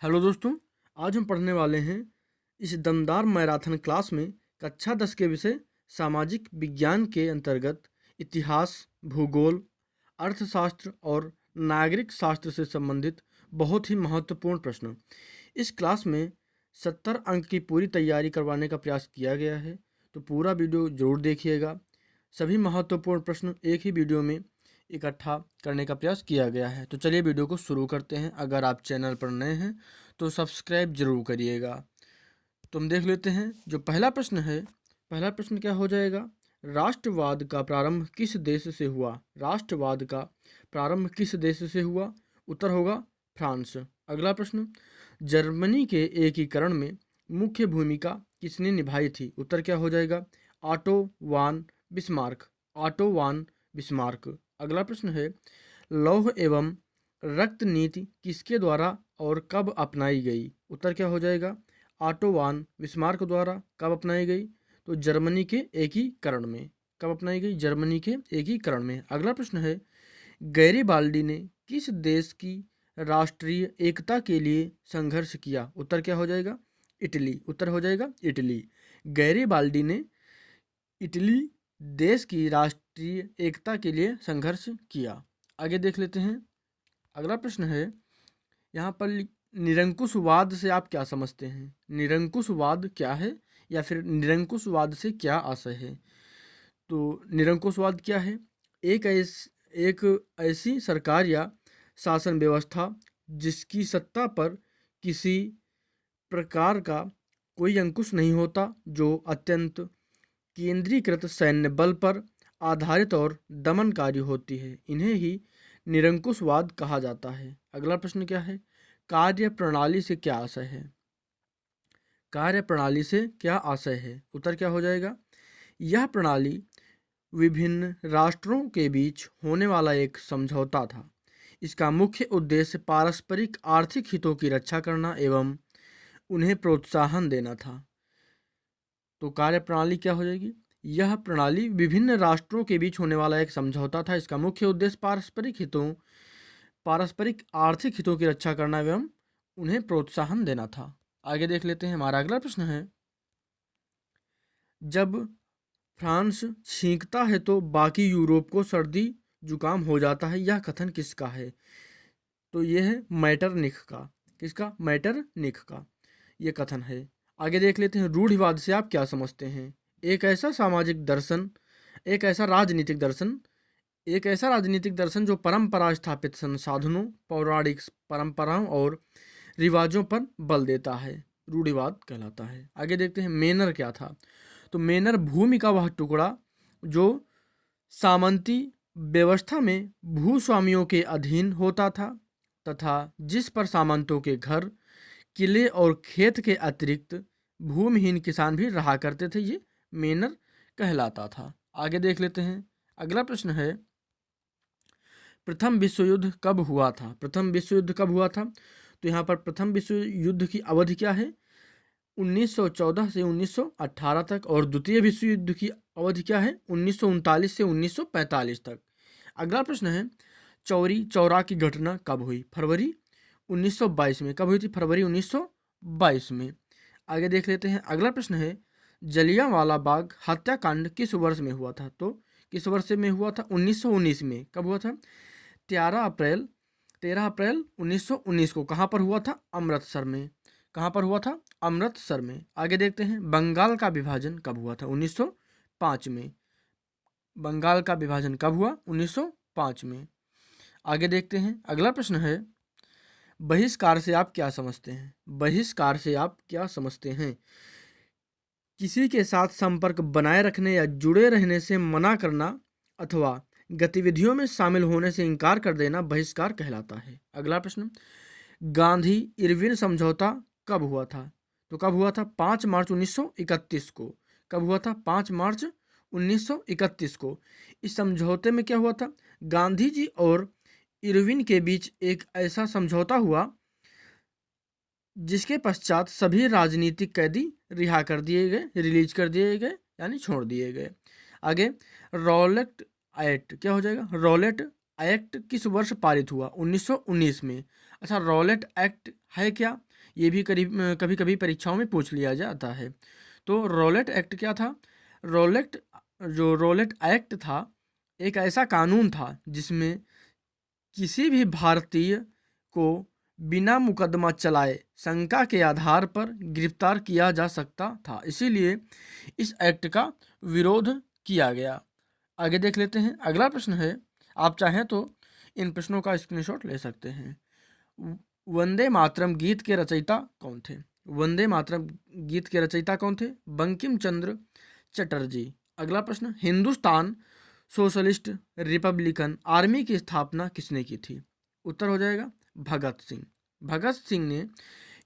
Hello दोस्तों, आज हम पढ़ने वाले हैं इस दमदार मैराथन क्लास में कक्षा 10 के विषय सामाजिक विज्ञान के अंतर्गत इतिहास, भूगोल, अर्थशास्त्र और नागरिक शास्त्र से संबंधित बहुत ही महत्वपूर्ण प्रश्न। इस क्लास में 70 अंक की पूरी तैयारी करवाने का प्रयास किया गया है, तो पूरा वीडियो ज़रूर देखिएगा। सभी महत्वपूर्ण प्रश्न एक ही वीडियो में इकट्ठा करने का प्रयास किया गया है। तो चलिए वीडियो को शुरू करते हैं। अगर आप चैनल पर नए हैं तो सब्सक्राइब जरूर करिएगा। तो हम देख लेते हैं जो पहला प्रश्न है। पहला प्रश्न क्या हो जाएगा? राष्ट्रवाद का प्रारंभ किस देश से हुआ? राष्ट्रवाद का प्रारंभ किस देश से हुआ? उत्तर होगा फ्रांस। अगला प्रश्न, जर्मनी के एकीकरण में मुख्य भूमिका किसने निभाई थी? उत्तर क्या हो जाएगा? ऑटो वान बिस्मार्क। ऑटो वान बिस्मार्क। अगला प्रश्न है, लौह एवं रक्त नीति किसके द्वारा और कब अपनाई गई? उत्तर क्या हो जाएगा? ऑटो वान बिस्मार्क द्वारा। कब अपनाई गई? तो जर्मनी के एकीकरण में। कब अपनाई गई? जर्मनी के एकीकरण में। अगला प्रश्न है, गैरिबाल्डी ने किस देश की राष्ट्रीय एकता के लिए संघर्ष किया? उत्तर क्या हो जाएगा? इटली। उत्तर हो जाएगा इटली। गैरिबाल्डी ने इटली देश की राष्ट्रीय एकता के लिए संघर्ष किया। आगे देख लेते हैं। अगला प्रश्न है, यहाँ पर निरंकुशवाद से आप क्या समझते हैं? निरंकुशवाद क्या है या फिर निरंकुशवाद से क्या आशय है? तो निरंकुशवाद क्या है? एक ऐसी सरकार या शासन व्यवस्था जिसकी सत्ता पर किसी प्रकार का कोई अंकुश नहीं होता, जो अत्यंत केंद्रीकृत सैन्य बल पर आधारित और दमनकारी होती है, इन्हें ही निरंकुशवाद कहा जाता है। अगला प्रश्न क्या है? कार्य प्रणाली से क्या आशय है? कार्य प्रणाली से क्या आशय है? उत्तर क्या हो जाएगा? यह प्रणाली विभिन्न राष्ट्रों के बीच होने वाला एक समझौता था। इसका मुख्य उद्देश्य पारस्परिक आर्थिक हितों की रक्षा करना एवं उन्हें प्रोत्साहन देना था। तो कार्य प्रणाली क्या हो जाएगी? यह प्रणाली विभिन्न राष्ट्रों के बीच होने वाला एक समझौता था। इसका मुख्य उद्देश्य पारस्परिक आर्थिक हितों की रक्षा करना एवं उन्हें प्रोत्साहन देना था। आगे देख लेते हैं। हमारा अगला प्रश्न है, जब फ्रांस छींकता है तो बाकी यूरोप को सर्दी जुकाम हो जाता है, यह कथन किसका है? तो यह है मैटरनिख का। किसका? मैटरनिख का ये कथन है। आगे देख लेते हैं। रूढ़िवाद से आप क्या समझते हैं? एक ऐसा सामाजिक दर्शन, एक ऐसा राजनीतिक दर्शन एक ऐसा राजनीतिक दर्शन जो परंपरा स्थापित संसाधनों, पौराणिक परंपराओं और रिवाजों पर बल देता है, रूढ़िवाद कहलाता है। आगे देखते हैं, मेनर क्या था? तो मेनर भूमि का वह टुकड़ा जो सामंती व्यवस्था में भूस्वामियों के अधीन होता था तथा जिस पर सामंतों के घर, किले और खेत के अतिरिक्त भूमिहीन किसान भी रहा करते थे, ये मेनर कहलाता था। आगे देख लेते हैं। अगला प्रश्न है, प्रथम विश्व युद्ध कब हुआ था? प्रथम विश्व युद्ध कब हुआ था? तो यहाँ पर प्रथम विश्व युद्ध की अवधि क्या है? 1914 से 1918 तक। और द्वितीय विश्व युद्ध की अवधि क्या है? 1939 से 1945 तक। अगला प्रश्न है, चौरी चौरा की घटना कब हुई? फरवरी 1922 में। कब हुई थी? फरवरी 1922 में। आगे देख लेते हैं। अगला प्रश्न है, जलियांवाला बाग हत्याकांड किस वर्ष में हुआ था? तो किस वर्ष में हुआ था? 1919 में। कब हुआ था? 13 अप्रैल 1919 को। कहाँ पर हुआ था? अमृतसर में। कहाँ पर हुआ था? अमृतसर में। आगे देखते हैं, बंगाल का विभाजन कब हुआ था? 1905 में। बंगाल का विभाजन कब हुआ? 1905 में। आगे देखते हैं। अगला प्रश्न है, बहिष्कार से आप क्या समझते हैं? बहिष्कार से आप क्या समझते हैं? किसी के साथ संपर्क बनाए रखने या जुड़े रहने से मना करना अथवा गतिविधियों में शामिल होने से इनकार कर देना बहिष्कार कहलाता है। अगला प्रश्न, गांधी इरविन समझौता कब हुआ था? तो कब हुआ था? 5 मार्च 1931 को। कब हुआ था? 5 मार्च 1931 को। इस समझौते में क्या हुआ था? गांधी जी और इरविन के बीच एक ऐसा समझौता हुआ जिसके पश्चात सभी राजनीतिक कैदी रिहा कर दिए गए, रिलीज कर दिए गए, यानी छोड़ दिए गए। आगे, रॉलेट एक्ट क्या हो जाएगा? रॉलेट एक्ट किस वर्ष पारित हुआ? 1919 में। अच्छा, रॉलेट एक्ट है क्या? ये भी कभी कभी परीक्षाओं में पूछ लिया जाता है। तो रॉलेट एक्ट क्या था? रॉलेट जो रॉलेट एक्ट था, एक ऐसा कानून था जिसमें किसी भी भारतीय को बिना मुकदमा चलाए शंका के आधार पर गिरफ्तार किया जा सकता था। इसीलिए इस एक्ट का विरोध किया गया। आगे देख लेते हैं। अगला प्रश्न है, आप चाहें तो इन प्रश्नों का स्क्रीनशॉट ले सकते हैं। वंदे मातरम गीत के रचयिता कौन थे? वंदे मातरम गीत के रचयिता कौन थे? बंकिम चंद्र चटर्जी। अगला प्रश्न, हिंदुस्तान सोशलिस्ट रिपब्लिकन आर्मी की स्थापना किसने की थी? उत्तर हो जाएगा भगत सिंह। भगत सिंह ने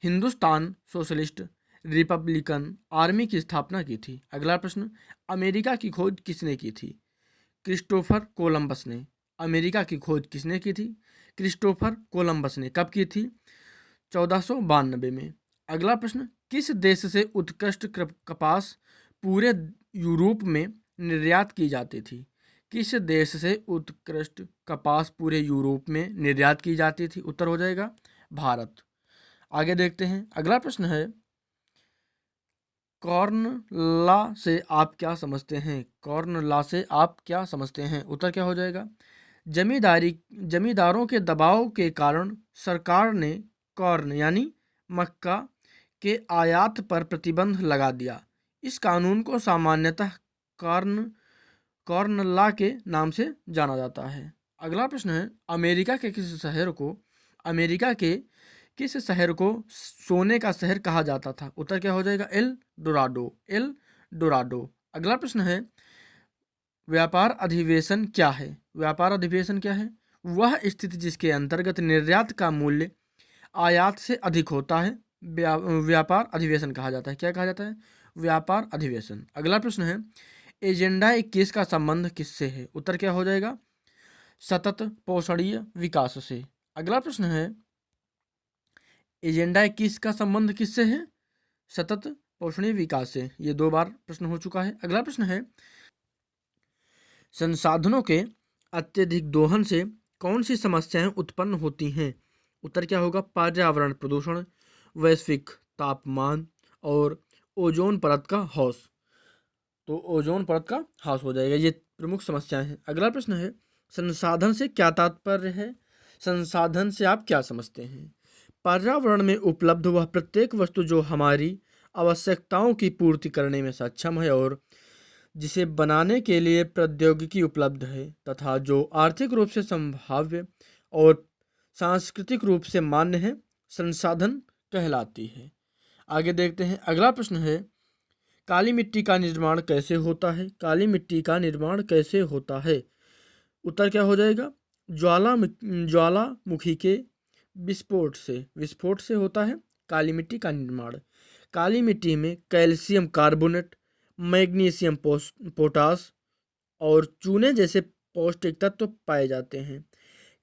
हिंदुस्तान सोशलिस्ट रिपब्लिकन आर्मी की स्थापना की थी। अगला प्रश्न, अमेरिका की खोज किसने की थी? क्रिस्टोफर कोलंबस ने। अमेरिका की खोज किसने की थी? क्रिस्टोफर कोलंबस ने। कब की थी? 1492 में। अगला प्रश्न, किस देश से उत्कृष्ट कपास पूरे यूरोप में निर्यात की जाती थी? किस देश से उत्कृष्ट कपास पूरे यूरोप में निर्यात की जाती थी? उत्तर हो जाएगा भारत। आगे देखते हैं। अगला प्रश्न है, कॉर्न लॉ से आप क्या समझते हैं? कॉर्न लॉ से आप क्या समझते हैं? उत्तर क्या हो जाएगा? जमींदारों के दबाव के कारण सरकार ने कॉर्न यानी मक्का के आयात पर प्रतिबंध लगा दिया। इस कानून को सामान्यतः कॉर्न कॉर्न लॉ के नाम से जाना जाता है। अगला प्रश्न है, अमेरिका के किस शहर को सोने का शहर कहा जाता था? उत्तर क्या हो जाएगा? L Dorado. अगला प्रश्न है, व्यापार अधिवेशन क्या है? व्यापार अधिवेशन क्या है? वह स्थिति जिसके अंतर्गत निर्यात का मूल्य आयात से अधिक होता है, व्यापार अधिवेशन कहा जाता है। क्या कहा जाता है? व्यापार अधिवेशन। अगला प्रश्न है, एजेंडा 21 का संबंध किससे है? उत्तर क्या हो जाएगा? सतत पोषणीय विकास से। अगला प्रश्न है, एजेंडा 21 का संबंध किससे है? सतत पोषणीय विकास से। ये 2 बार प्रश्न हो चुका है। अगला प्रश्न है, संसाधनों के अत्यधिक दोहन से कौन सी समस्याएं उत्पन्न होती हैं? उत्तर क्या होगा? पर्यावरण प्रदूषण, वैश्विक तापमान और ओजोन परत का ह्रास। तो ओजोन परत का ह्रास हो जाएगा। ये प्रमुख समस्याएं हैं। अगला प्रश्न है, संसाधन से क्या तात्पर्य है? संसाधन से आप क्या समझते हैं? पर्यावरण में उपलब्ध वह प्रत्येक वस्तु जो हमारी आवश्यकताओं की पूर्ति करने में सक्षम है और जिसे बनाने के लिए प्रौद्योगिकी उपलब्ध है तथा जो आर्थिक रूप से संभाव्य और सांस्कृतिक रूप से मान्य है, संसाधन कहलाती है। आगे देखते हैं। अगला प्रश्न है, काली मिट्टी का निर्माण कैसे होता है? काली मिट्टी का निर्माण कैसे होता है? उत्तर क्या हो जाएगा? ज्वालामुखी के विस्फोट से होता है काली मिट्टी का निर्माण। काली मिट्टी में कैल्शियम कार्बोनेट, मैग्नीशियम पोटास और चूने जैसे पौष्टिक तत्व पाए जाते हैं।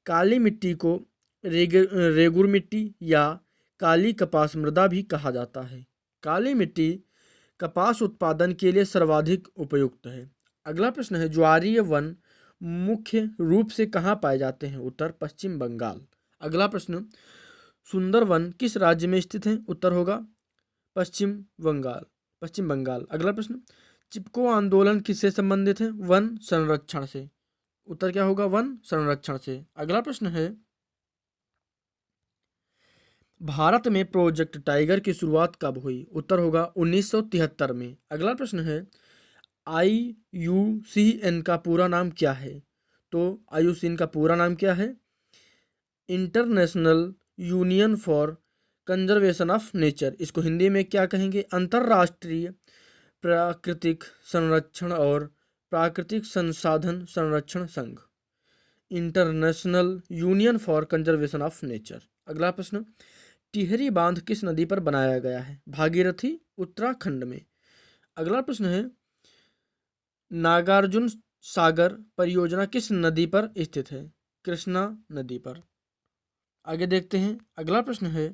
काली मिट्टी को रेगुर मिट्टी या काली कपास मृदा भी कहा जाता है। काली मिट्टी कपास उत्पादन के लिए सर्वाधिक उपयुक्त है। अगला प्रश्न है, ज्वारीय वन मुख्य रूप से कहाँ पाए जाते हैं? उत्तर पश्चिम बंगाल। अगला प्रश्न, सुंदरवन किस राज्य में स्थित है? उत्तर होगा पश्चिम बंगाल। अगला प्रश्न, चिपको आंदोलन किससे संबंधित है? वन संरक्षण से। उत्तर क्या होगा? वन संरक्षण से। अगला प्रश्न है, भारत में प्रोजेक्ट टाइगर की शुरुआत कब हुई? उत्तर होगा 1973 में। अगला प्रश्न है, IUCN का पूरा नाम क्या है? तो IUCN का पूरा नाम क्या है? International union for conservation of nature. इसको हिंदी में क्या कहेंगे? अंतर्राष्ट्रीय प्राकृतिक संरक्षण और प्राकृतिक संसाधन संरक्षण संघ। International union for conservation of nature. अगला प्रश्न, टिहरी बांध किस नदी पर बनाया गया है? भागीरथी, उत्तराखंड में। अगला प्रश्न है, नागार्जुन सागर परियोजना किस नदी पर स्थित है? कृष्णा नदी पर। आगे देखते हैं। अगला प्रश्न है,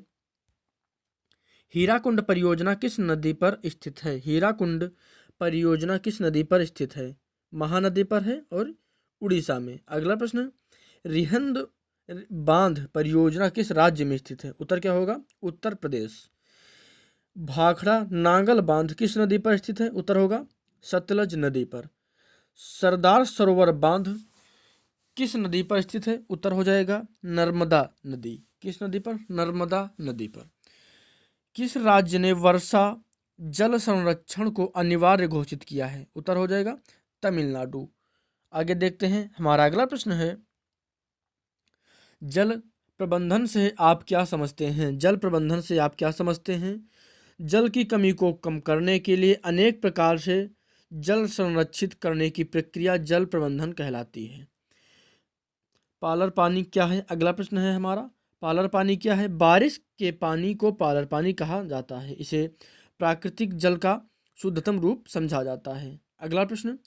हीराकुंड परियोजना किस नदी पर स्थित है? हीराकुंड परियोजना किस नदी पर स्थित है? महानदी पर है और उड़ीसा में। अगला प्रश्न, बांध परियोजना किस राज्य में स्थित है? उत्तर क्या होगा? उत्तर प्रदेश। भाखड़ा नांगल बांध किस नदी पर स्थित है? उत्तर होगा सतलज नदी पर। सरदार सरोवर बांध किस नदी पर स्थित है? उत्तर हो जाएगा नर्मदा नदी। किस नदी पर? नर्मदा नदी पर। किस राज्य ने वर्षा जल संरक्षण को अनिवार्य घोषित किया है? उत्तर हो जाएगा तमिलनाडु। आगे देखते हैं, हमारा अगला प्रश्न है, जल प्रबंधन से आप क्या समझते हैं? जल प्रबंधन से आप क्या समझते हैं? जल की कमी को कम करने के लिए अनेक प्रकार से जल संरक्षित करने की प्रक्रिया जल प्रबंधन कहलाती है। पालर पानी क्या है? अगला प्रश्न है हमारा, पालर पानी क्या है? बारिश के पानी को पालर पानी कहा जाता है। इसे प्राकृतिक जल का शुद्धतम रूप समझा जाता है। अगला प्रश्न,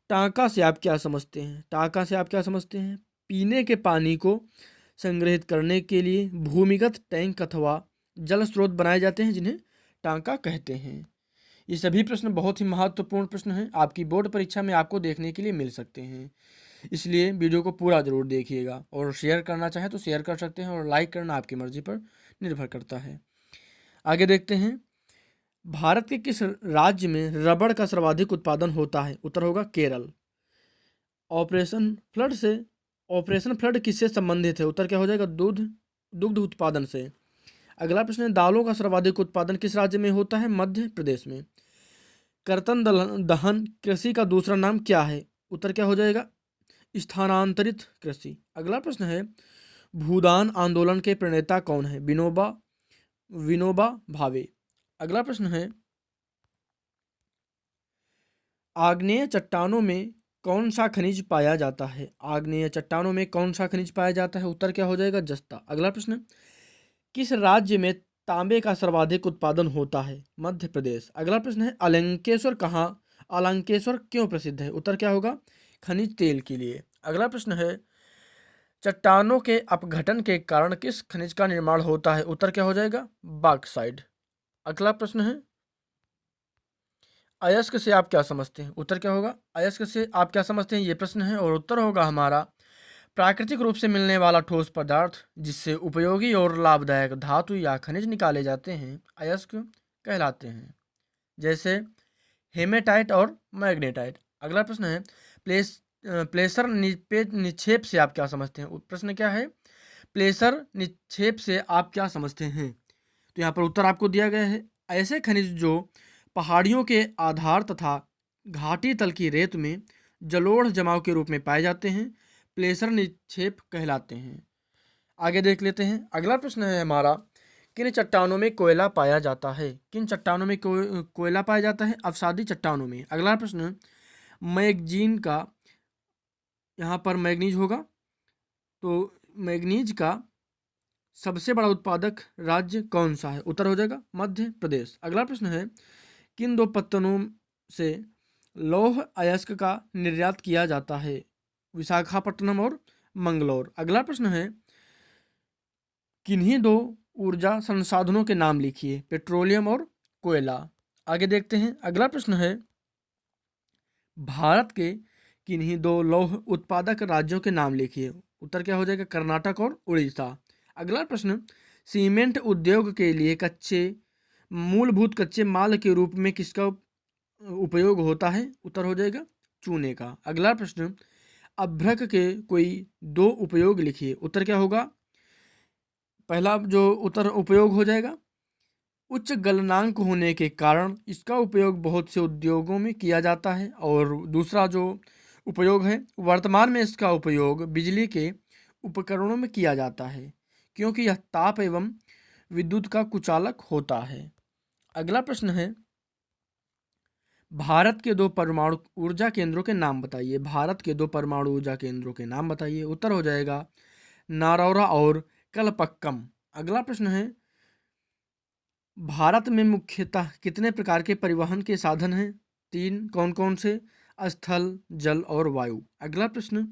टांका से आप क्या समझते हैं? टांका से आप क्या समझते हैं? पीने के पानी को संग्रहित करने के लिए भूमिगत टैंक अथवा जल स्रोत बनाए जाते हैं, जिन्हें टांका कहते हैं। ये सभी प्रश्न बहुत ही महत्वपूर्ण प्रश्न हैं, आपकी बोर्ड परीक्षा में आपको देखने के लिए मिल सकते हैं, इसलिए वीडियो को पूरा जरूर देखिएगा। और शेयर करना चाहे तो शेयर कर सकते हैं, और लाइक करना आपकी मर्जी पर निर्भर करता है। आगे देखते हैं, भारत के किस राज्य में रबड़ का सर्वाधिक उत्पादन होता है? उत्तर होगा केरल। ऑपरेशन फ्लड किससे संबंधित है? उत्तर क्या हो जाएगा? दुग्ध उत्पादन से। अगला प्रश्न है, दालों का सर्वाधिक उत्पादन किस राज्य में होता है? मध्य प्रदेश में। कर्तन दहन कृषि का दूसरा नाम क्या है? उत्तर क्या हो जाएगा? स्थानांतरित कृषि। अगला प्रश्न है, भूदान आंदोलन के प्रणेता कौन है? विनोबा भावे। अगला प्रश्न है, आग्नेय चट्टानों में कौन सा खनिज पाया जाता है? आग्नेय चट्टानों में कौन सा खनिज पाया जाता है? उत्तर क्या हो जाएगा? जस्ता। अगला प्रश्न, किस राज्य में तांबे का सर्वाधिक उत्पादन होता है? मध्य प्रदेश। अगला प्रश्न है, अलंकेश्वर क्यों प्रसिद्ध है? उत्तर क्या होगा? खनिज तेल के लिए। अगला प्रश्न है, चट्टानों के अपघटन के कारण किस खनिज का निर्माण होता है? उत्तर क्या हो जाएगा? बॉक्साइट। अगला प्रश्न है, अयस्क से आप क्या समझते हैं? उत्तर क्या होगा? अयस्क से आप क्या समझते हैं, ये प्रश्न है। और उत्तर होगा हमारा, प्राकृतिक रूप से मिलने वाला ठोस पदार्थ जिससे उपयोगी और लाभदायक धातु या खनिज निकाले जाते हैं, अयस्क कहलाते हैं, जैसे हेमेटाइट और मैग्नेटाइट। अगला प्रश्न है, प्लेसर निक्षेप से आप क्या समझते हैं? प्रश्न क्या है? प्लेसर निक्षेप से आप क्या समझते हैं? तो यहाँ पर उत्तर आपको दिया गया है, ऐसे खनिज जो पहाड़ियों के आधार तथा घाटी तल की रेत में जलोढ़ जमाव के रूप में पाए जाते हैं, प्लेसर निक्षेप कहलाते हैं। आगे देख लेते हैं, अगला प्रश्न है हमारा, किन चट्टानों में कोयला पाया जाता है? किन चट्टानों में कोयला पाया जाता है? अवसादी चट्टानों में। अगला प्रश्न, मैग्नीज का, यहाँ पर मैग्नीज होगा, तो मैग्नीज का सबसे बड़ा उत्पादक राज्य कौन सा है? उत्तर हो जाएगा मध्य प्रदेश। अगला प्रश्न है, किन दो पत्तनों से लौह अयस्क का निर्यात किया जाता है? विशाखापट्टनम और मंगलौर। अगला प्रश्न है, किन्हीं दो ऊर्जा संसाधनों के नाम लिखिए? पेट्रोलियम और कोयला। आगे देखते हैं, अगला प्रश्न है, भारत के किन्हीं दो लौह उत्पादक राज्यों के नाम लिखिए? उत्तर क्या हो जाएगा? कर्नाटक और उड़ीसा। अगला प्रश्न, सीमेंट उद्योग के लिए मूलभूत कच्चे माल के रूप में किसका उपयोग होता है? उत्तर हो जाएगा चूने का। अगला प्रश्न, अभ्रक के कोई दो उपयोग लिखिए? उत्तर क्या होगा? पहला जो उत्तर उपयोग हो जाएगा, उच्च गलनांक होने के कारण इसका उपयोग बहुत से उद्योगों में किया जाता है। और दूसरा जो उपयोग है, वर्तमान में इसका उपयोग बिजली के उपकरणों में किया जाता है, क्योंकि यह ताप एवं विद्युत का कुचालक होता है। अगला प्रश्न है, भारत के दो परमाणु ऊर्जा केंद्रों के नाम बताइए? भारत के दो परमाणु ऊर्जा केंद्रों के नाम बताइए? उत्तर हो जाएगा नारौरा और कलपक्कम। अगला प्रश्न है, भारत में मुख्यतः कितने प्रकार के परिवहन के साधन हैं? 3। कौन कौन से? स्थल, जल और वायु। अगला प्रश्न,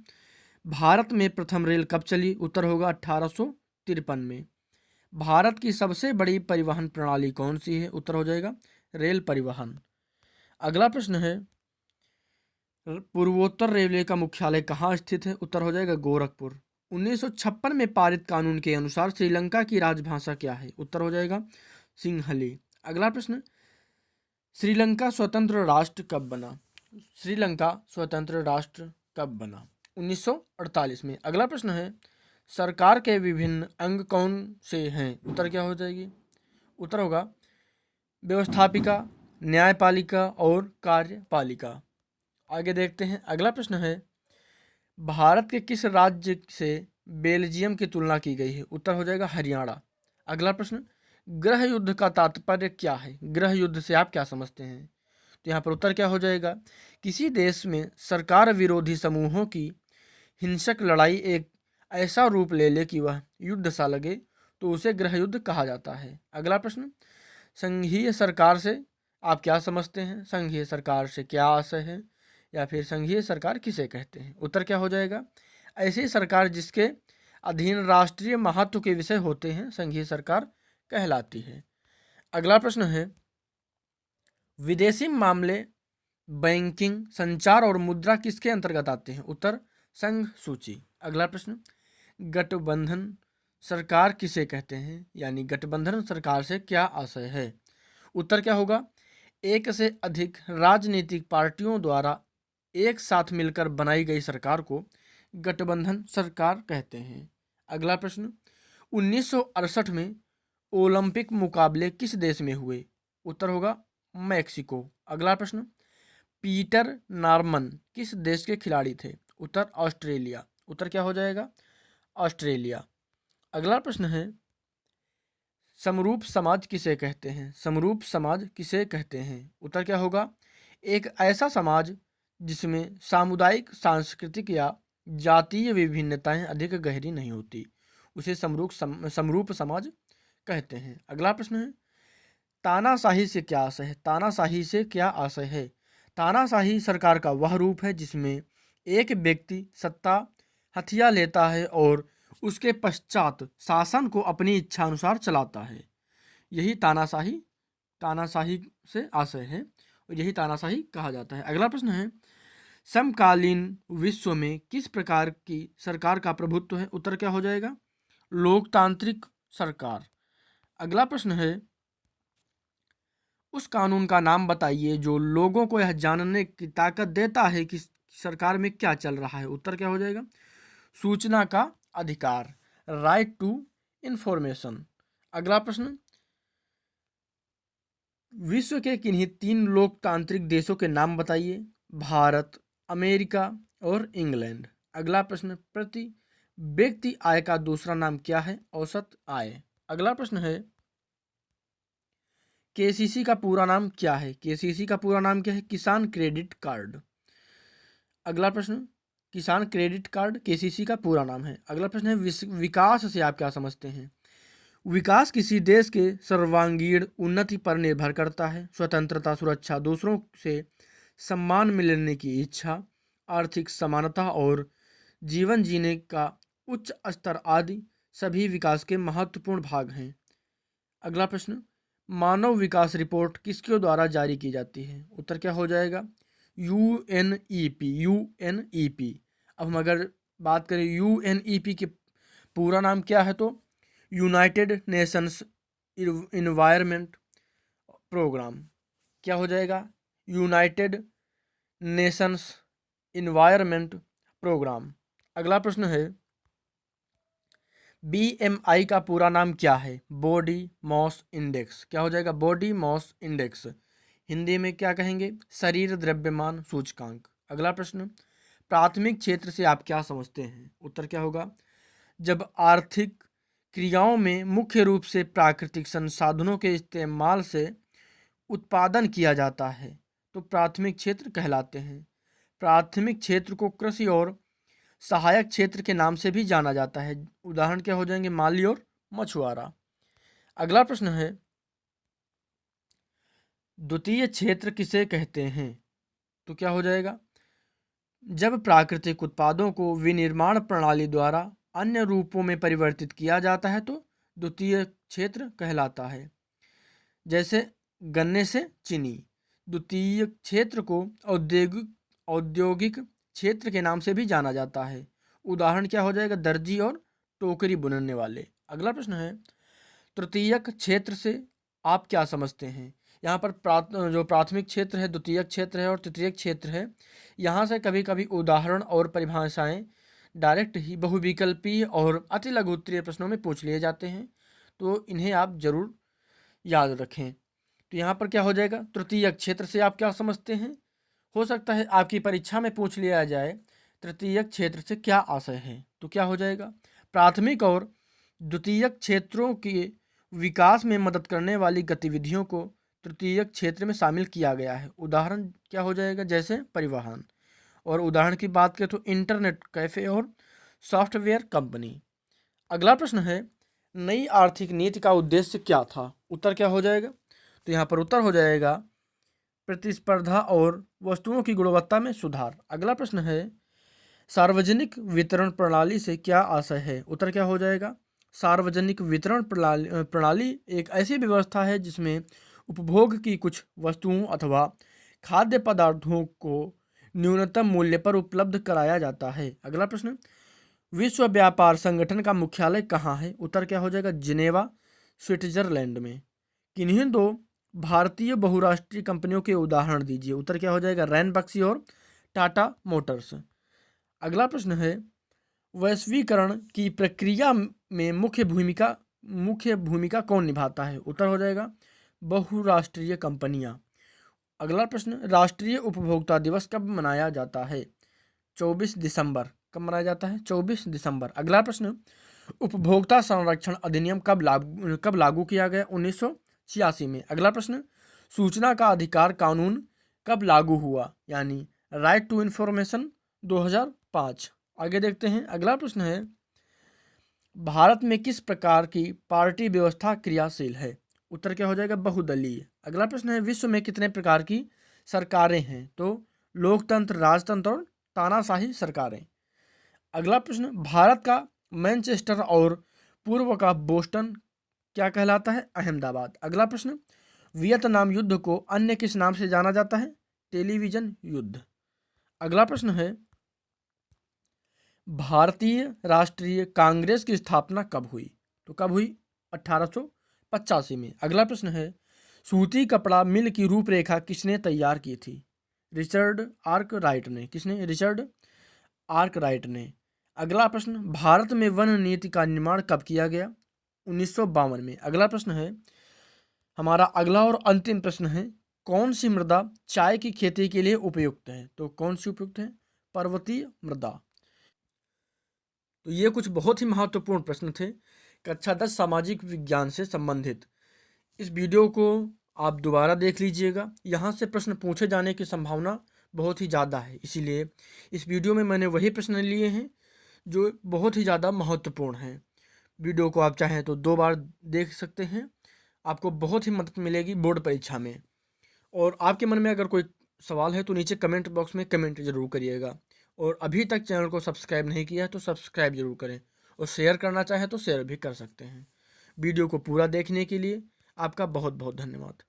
भारत में प्रथम रेल कब चली? उत्तर होगा 1853 में। भारत की सबसे बड़ी परिवहन प्रणाली कौन सी है? उत्तर हो जाएगा रेल परिवहन। अगला प्रश्न है, पूर्वोत्तर रेलवे का मुख्यालय कहाँ स्थित है? उत्तर हो जाएगा गोरखपुर। 1956 में पारित कानून के अनुसार श्रीलंका की राजभाषा क्या है? उत्तर हो जाएगा सिंहली। अगला प्रश्न, श्रीलंका स्वतंत्र राष्ट्र कब बना? श्रीलंका स्वतंत्र राष्ट्र कब बना? 1948 में। अगला प्रश्न है, सरकार के विभिन्न अंग कौन से हैं? उत्तर क्या हो जाएगी? उत्तर होगा व्यवस्थापिका, न्यायपालिका और कार्यपालिका। आगे देखते हैं। अगला प्रश्न है, भारत के किस राज्य से बेल्जियम की तुलना की गई है? उत्तर हो जाएगा हरियाणा। अगला प्रश्न, गृह युद्ध का तात्पर्य क्या है? गृह युद्ध से आप क्या समझते हैं? तो यहाँ पर उत्तर क्या हो जाएगा? किसी देश में सरकार विरोधी समूहों की हिंसक लड़ाई एक ऐसा रूप ले ले कि वह युद्ध सा लगे तो उसे गृह युद्ध कहा जाता है। अगला प्रश्न, संघीय सरकार से आप क्या समझते हैं? संघीय सरकार से क्या आशय है, या फिर संघीय सरकार किसे कहते हैं? उत्तर क्या हो जाएगा? ऐसी सरकार जिसके अधीन राष्ट्रीय महत्व के विषय होते हैं संघीय सरकार कहलाती है। अगला प्रश्न है, विदेशी मामले, बैंकिंग, संचार और मुद्रा किसके अंतर्गत आते हैं? उत्तर संघ सूची। अगला प्रश्न, गठबंधन सरकार किसे कहते हैं, यानी गठबंधन सरकार से क्या आशय है? उत्तर क्या होगा? एक से अधिक राजनीतिक पार्टियों द्वारा एक साथ मिलकर बनाई गई सरकार को गठबंधन सरकार कहते हैं। अगला प्रश्न, 1968 में ओलंपिक मुकाबले किस देश में हुए? उत्तर होगा मैक्सिको। अगला प्रश्न, पीटर नॉर्मन किस देश के खिलाड़ी थे? उत्तर ऑस्ट्रेलिया। उत्तर क्या हो जाएगा? ऑस्ट्रेलिया। अगला प्रश्न है, समरूप समाज किसे कहते हैं? समरूप समाज किसे कहते हैं? उत्तर क्या होगा? एक ऐसा समाज जिसमें सामुदायिक, सांस्कृतिक या जातीय विभिन्नताएं अधिक गहरी नहीं होती, उसे समरूप समाज कहते हैं। अगला प्रश्न है, तानाशाही से क्या आशय है? तानाशाही से क्या आशय है? तानाशाही सरकार का वह रूप है जिसमें एक व्यक्ति सत्ता हथिया लेता है और उसके पश्चात शासन को अपनी इच्छा अनुसार चलाता है। यही तानाशाही से आशय है और यही तानाशाही कहा जाता है। अगला प्रश्न है, समकालीन विश्व में किस प्रकार की सरकार का प्रभुत्व है? उत्तर क्या हो जाएगा? लोकतांत्रिक सरकार। अगला प्रश्न है, उस कानून का नाम बताइए जो लोगों को यह जानने की ताकत देता है कि सरकार में क्या चल रहा है। उत्तर क्या हो जाएगा? सूचना का अधिकार, राइट टू इंफॉर्मेशन। अगला प्रश्न, विश्व के किन्हीं 3 लोकतांत्रिक देशों के नाम बताइए। भारत, अमेरिका और इंग्लैंड। अगला प्रश्न, प्रति व्यक्ति आय का दूसरा नाम क्या है? औसत आय। अगला प्रश्न है, केसीसी का पूरा नाम क्या है? केसीसी का पूरा नाम क्या है? किसान क्रेडिट कार्ड। अगला प्रश्न, किसान क्रेडिट कार्ड केसीसी का पूरा नाम है। अगला प्रश्न है, विकास से आप क्या समझते हैं? विकास किसी देश के सर्वांगीण उन्नति पर निर्भर करता है। स्वतंत्रता, सुरक्षा, दूसरों से सम्मान मिलने की इच्छा, आर्थिक समानता और जीवन जीने का उच्च स्तर आदि सभी विकास के महत्वपूर्ण भाग हैं। अगला प्रश्न, मानव विकास रिपोर्ट किसके द्वारा जारी की जाती है? उत्तर क्या हो जाएगा? यूएनईपी। अब हम अगर बात करें यूएनईपी के पूरा नाम क्या है, तो यूनाइटेड नेशंस इन्वायरमेंट प्रोग्राम। क्या हो जाएगा? United Nations environment program. अगला प्रश्न है, बीएमआई का पूरा नाम क्या है? Body mass index. क्या हो जाएगा? Body mass index. हिंदी में क्या कहेंगे? शरीर द्रव्यमान सूचकांक। अगला प्रश्न, प्राथमिक क्षेत्र से आप क्या समझते हैं? उत्तर क्या होगा? जब आर्थिक क्रियाओं में मुख्य रूप से प्राकृतिक संसाधनों के इस्तेमाल से उत्पादन किया जाता है तो प्राथमिक क्षेत्र कहलाते हैं। प्राथमिक क्षेत्र को कृषि और सहायक क्षेत्र के नाम से भी जाना जाता है। उदाहरण क्या हो जाएंगे? माली और मछुआरा। अगला प्रश्न है, द्वितीय क्षेत्र किसे कहते हैं? तो क्या हो जाएगा? जब प्राकृतिक उत्पादों को विनिर्माण प्रणाली द्वारा अन्य रूपों में परिवर्तित किया जाता है तो द्वितीय क्षेत्र कहलाता है। जैसे गन्ने से चीनी। द्वितीय क्षेत्र को औद्योगिक क्षेत्र के नाम से भी जाना जाता है। उदाहरण क्या हो जाएगा? दर्जी और टोकरी बुनने वाले। अगला प्रश्न है, तृतीयक क्षेत्र से आप क्या समझते हैं? यहाँ पर जो प्राथमिक क्षेत्र है, द्वितीयक क्षेत्र है और तृतीयक क्षेत्र है, यहाँ से कभी कभी उदाहरण और परिभाषाएं डायरेक्ट ही बहुविकल्पीय और अति लघु उत्तरीय प्रश्नों में पूछ लिए जाते हैं, तो इन्हें आप जरूर याद रखें। तो यहाँ पर क्या हो जाएगा? तृतीयक क्षेत्र से आप क्या समझते हैं? हो सकता है आपकी परीक्षा में पूछ लिया जाए तृतीयक क्षेत्र से क्या आशय है, तो क्या हो जाएगा? प्राथमिक और द्वितीयक क्षेत्रों के विकास में मदद करने वाली गतिविधियों को तृतीयक क्षेत्र में शामिल किया गया है। उदाहरण क्या हो जाएगा? जैसे परिवहन। और उदाहरण की बात करें तो इंटरनेट कैफे और सॉफ्टवेयर कंपनी। अगला प्रश्न है, नई आर्थिक नीति का उद्देश्य क्या था? उत्तर क्या हो जाएगा? तो यहाँ पर उत्तर हो जाएगा प्रतिस्पर्धा और वस्तुओं की गुणवत्ता में सुधार। अगला प्रश्न है, सार्वजनिक वितरण प्रणाली से क्या आशय है? उत्तर क्या हो जाएगा? सार्वजनिक वितरण प्रणाली एक ऐसी व्यवस्था है जिसमें उपभोग की कुछ वस्तुओं अथवा खाद्य पदार्थों को न्यूनतम मूल्य पर उपलब्ध कराया जाता है। अगला प्रश्न, विश्व व्यापार संगठन का मुख्यालय कहाँ है? उत्तर क्या हो जाएगा? जिनेवा, स्विट्जरलैंड में। किन्हीं दो भारतीय बहुराष्ट्रीय कंपनियों के उदाहरण दीजिए। उत्तर क्या हो जाएगा? रैनबक्सी और टाटा मोटर्स। अगला प्रश्न है, वैश्वीकरण की प्रक्रिया में मुख्य भूमिका कौन निभाता है? उत्तर हो जाएगा बहुराष्ट्रीय कंपनियां। अगला प्रश्न, राष्ट्रीय उपभोक्ता दिवस कब मनाया जाता है? 24 दिसंबर। कब मनाया जाता है? 24 दिसंबर। अगला प्रश्न, उपभोक्ता संरक्षण अधिनियम कब लागू किया गया? 1986 में। अगला प्रश्न, सूचना का अधिकार कानून कब लागू हुआ? यानी राइट टू इंफॉर्मेशन 2005। आगे देखते हैं। अगला प्रश्न है, भारत में किस प्रकार की पार्टी व्यवस्था क्रियाशील है? उत्तर क्या हो जाएगा? बहुदलीय। अगला प्रश्न है, विश्व में कितने प्रकार की सरकारें हैं? तो लोकतंत्र, राजतंत्र और तानाशाही सरकारें। अगला प्रश्न, भारत का मैनचेस्टर और पूर्व का बोस्टन क्या कहलाता है? अहमदाबाद। अगला प्रश्न, वियतनाम युद्ध को अन्य किस नाम से जाना जाता है? टेलीविजन युद्ध। अगला प्रश्न है, भारतीय राष्ट्रीय कांग्रेस की स्थापना कब हुई? तो कब हुई? 1885 में। अगला प्रश्न है, सूती कपड़ा मिल की रूपरेखा किसने तैयार की थी? रिचर्ड आर्कराइट ने। किसने? रिचर्ड आर्कराइट ने। अगला प्रश्न, भारत में वन नीति का निर्माण कब किया गया? 1952 में। अगला प्रश्न है, हमारा अगला और अंतिम प्रश्न है, कौन सी मृदा चाय की खेती के लिए उपयुक्त है? तो कौन सी उपयुक्त है? पर्वतीय मृदा। तो ये कुछ बहुत ही महत्वपूर्ण प्रश्न थे कक्षा 10 सामाजिक विज्ञान से संबंधित। इस वीडियो को आप दोबारा देख लीजिएगा, यहाँ से प्रश्न पूछे जाने की संभावना बहुत ही ज़्यादा है, इसीलिए इस वीडियो में मैंने वही प्रश्न लिए हैं जो बहुत ही ज़्यादा महत्वपूर्ण हैं। वीडियो को आप चाहें तो 2 बार देख सकते हैं, आपको बहुत ही मदद मिलेगी बोर्ड परीक्षा में। और आपके मन में अगर कोई सवाल है तो नीचे कमेंट बॉक्स में कमेंट जरूर करिएगा। और अभी तक चैनल को सब्सक्राइब नहीं किया है तो सब्सक्राइब जरूर करें, और शेयर करना चाहे तो शेयर भी कर सकते हैं। वीडियो को पूरा देखने के लिए आपका बहुत बहुत धन्यवाद।